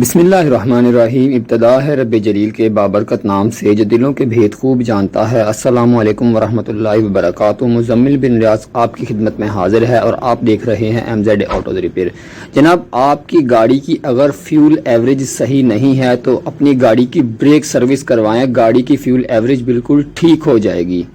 बिस्मिल्लाहिर्रहमानिर्रहीम। इब्तदा है रब जलील के बाबरकत नाम से जो दिलों के भेद खूब जानता है। अस्सलामु अलैकुम वरहमतुल्लाहि वबरकातुहू। मुज़म्मिल बिन रियाज आपकी खिदमत में हाजिर है और आप देख रहे हैं MZ ऑटो रिपेयर। जनाब, आपकी गाड़ी की अगर फ्यूल एवरेज सही नहीं है तो अपनी गाड़ी की ब्रेक सर्विस करवाएं, गाड़ी की फ्यूल एवरेज बिल्कुल ठीक हो जाएगी।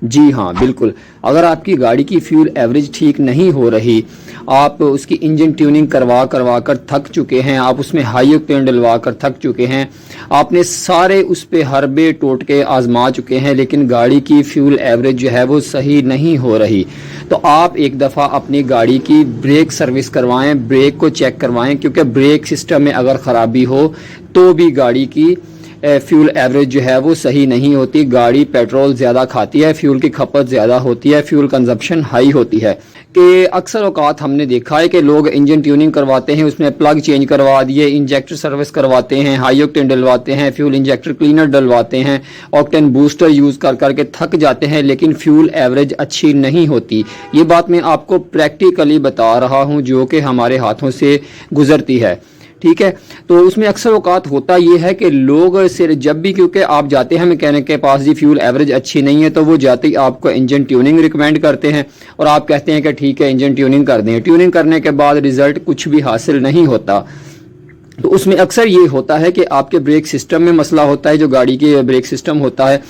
जी हाँ, बिल्कुल। अगर आपकी गाड़ी की फ्यूल एवरेज ठीक नहीं हो रही, आप उसकी इंजन ट्यूनिंग करवा कर थक चुके हैं, आप उसमें हाई ऑक्टेन डलवा कर थक चुके हैं, आपने सारे उस पे हरबे टोटके आजमा चुके हैं, लेकिन गाड़ी की फ्यूल एवरेज जो है वो सही नहीं हो रही, तो आप एक दफ़ा अपनी गाड़ी की ब्रेक सर्विस करवाएं, ब्रेक को चेक करवाएं, क्योंकि ब्रेक सिस्टम में अगर ख़राबी हो तो भी गाड़ी की फ्यूल एवरेज जो है वो सही नहीं होती। गाड़ी पेट्रोल ज़्यादा खाती है, फ्यूल की खपत ज़्यादा होती है, फ्यूल कंजप्शन हाई होती है। कि अक्सर औकात हमने देखा है कि लोग इंजन ट्यूनिंग करवाते हैं, उसमें प्लग चेंज करवा दिए, इंजेक्टर सर्विस करवाते हैं, हाई ऑक्टेन डलवाते हैं, फ्यूल इंजेक्टर क्लीनर डलवाते हैं, ऑक्टेन बूस्टर यूज़ कर करके थक जाते हैं, लेकिन फ्यूल एवरेज अच्छी नहीं होती। ये बात मैं आपको प्रैक्टिकली बता रहा हूँ जो कि हमारे हाथों से गुजरती है, ठीक है। तो उसमें अक्सर औकात होता ये है कि लोग सिर्फ जब भी, क्योंकि आप जाते हैं मैकेनिक के पास, जी फ्यूल एवरेज अच्छी नहीं है, तो वो जाते ही आपको इंजन ट्यूनिंग रिकमेंड करते हैं और आप कहते हैं कि ठीक है इंजन ट्यूनिंग कर दें। ट्यूनिंग करने के बाद रिजल्ट कुछ भी हासिल नहीं होता। तो उसमें अक्सर ये होता है कि आपके ब्रेक सिस्टम में मसला होता है, जो गाड़ी के ब्रेक सिस्टम होता है।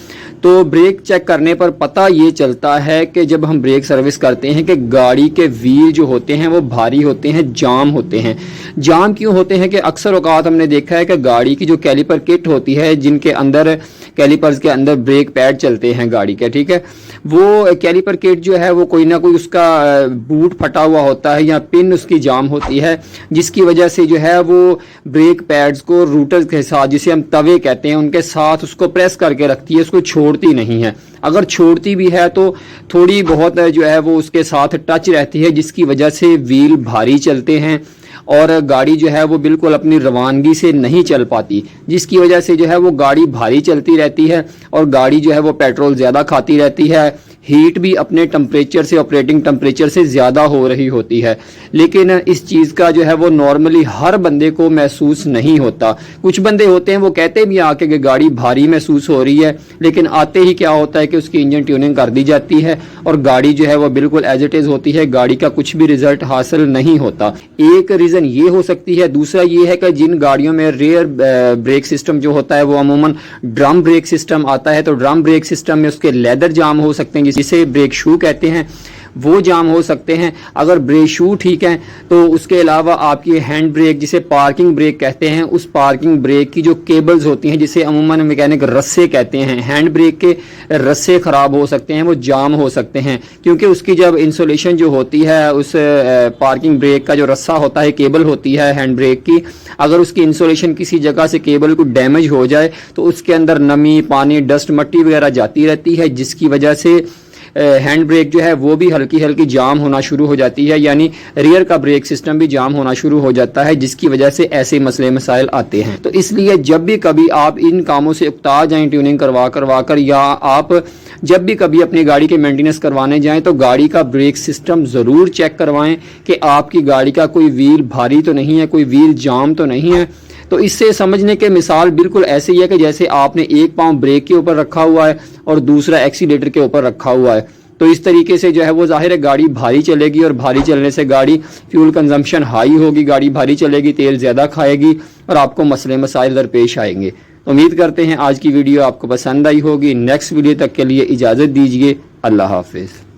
तो ब्रेक चेक करने पर पता ये चलता है कि जब हम ब्रेक सर्विस करते हैं कि गाड़ी के व्हील जो होते हैं वो भारी होते हैं, जाम होते हैं। जाम क्यों होते हैं कि अक्सर औकात हमने देखा है कि गाड़ी की जो कैलिपर किट होती है, जिनके अंदर कैलिपर्स के अंदर ब्रेक पैड चलते हैं गाड़ी के, ठीक है, वो कैलिपर किट जो है वो कोई ना कोई उसका बूट फटा हुआ होता है या पिन उसकी जाम होती है, जिसकी वजह से जो है वो ब्रेक पैड्स को रूटर के साथ, जिसे हम तवे कहते हैं, उनके साथ उसको प्रेस करके रखती है, उसको छोड़ती नहीं है। अगर छोड़ती भी है तो थोड़ी बहुत जो है वो उसके साथ टच रहती है, जिसकी वजह से व्हील भारी चलते हैं और गाड़ी जो है वो बिल्कुल अपनी रवानगी से नहीं चल पाती, जिसकी वजह से जो है वो गाड़ी भारी चलती रहती है और गाड़ी जो है वो पेट्रोल ज़्यादा खाती रहती है। हीट भी अपने टेम्परेचर से, ऑपरेटिंग टेम्परेचर से ज़्यादा हो रही होती है, लेकिन इस चीज़ का जो है वो नॉर्मली हर बंदे को महसूस नहीं होता। कुछ बंदे होते हैं वो कहते भी आके कि गाड़ी भारी महसूस हो रही है, लेकिन आते ही क्या होता है कि उसकी इंजन ट्यूनिंग कर दी जाती है और गाड़ी जो है वो बिल्कुल एज इट इज़ होती है, गाड़ी का कुछ भी रिजल्ट हासिल नहीं होता। एक रीज़न ये हो सकती है। दूसरा ये है कि जिन गाड़ियों में रेयर ब्रेक सिस्टम जो होता है वो अमूमन ड्रम ब्रेक सिस्टम आता है, तो ड्रम ब्रेक सिस्टम में उसके लेदर जाम हो सकते हैं, जिसे ब्रेक शू कहते हैं, वो जाम हो सकते हैं। अगर ब्रेक शू ठीक है तो उसके अलावा आपकी हैंड ब्रेक, जिसे पार्किंग ब्रेक कहते हैं, उस पार्किंग ब्रेक की जो केबल्स होती हैं, जिसे अमूमन मैकेनिक रस्से कहते हैं, हैंड ब्रेक के रस्से खराब हो सकते हैं, वो जाम हो सकते हैं, क्योंकि उसकी जब इंसुलेशन जो होती है, उस पार्किंग ब्रेक का जो रस्सा होता है, केबल होती है हैंड ब्रेक की, अगर उसकी इंसुलेशन किसी जगह से केबल को डैमेज हो जाए तो उसके अंदर नमी, पानी, डस्ट, मट्टी वगैरह जाती रहती है, जिसकी वजह से हैंड ब्रेक जो है वो भी हल्की हल्की जाम होना शुरू हो जाती है, यानी रियर का ब्रेक सिस्टम भी जाम होना शुरू हो जाता है, जिसकी वजह से ऐसे मसले मसाइल आते हैं। तो इसलिए जब भी कभी आप इन कामों से उकता जाएं ट्यूनिंग करवा कर, या आप जब भी कभी अपनी गाड़ी के मेंटेनेंस करवाने जाएं, तो गाड़ी का ब्रेक सिस्टम ज़रूर चेक करवाएं कि आपकी गाड़ी का कोई व्हील भारी तो नहीं है, कोई व्हील जाम तो नहीं है। तो इससे समझने के मिसाल बिल्कुल ऐसे ही है कि जैसे आपने एक पाँव ब्रेक के ऊपर रखा हुआ है और दूसरा एक्सीलेटर के ऊपर रखा हुआ है, तो इस तरीके से जो है वो जाहिर है गाड़ी भारी चलेगी और भारी चलने से गाड़ी फ्यूल कंजम्पशन हाई होगी, गाड़ी भारी चलेगी, तेल ज़्यादा खाएगी और आपको मसले मसाइल दरपेश आएंगे। तो उम्मीद करते हैं आज की वीडियो आपको पसंद आई होगी। नेक्स्ट वीडियो तक के लिए इजाज़त दीजिए। अल्लाह हाफिज़।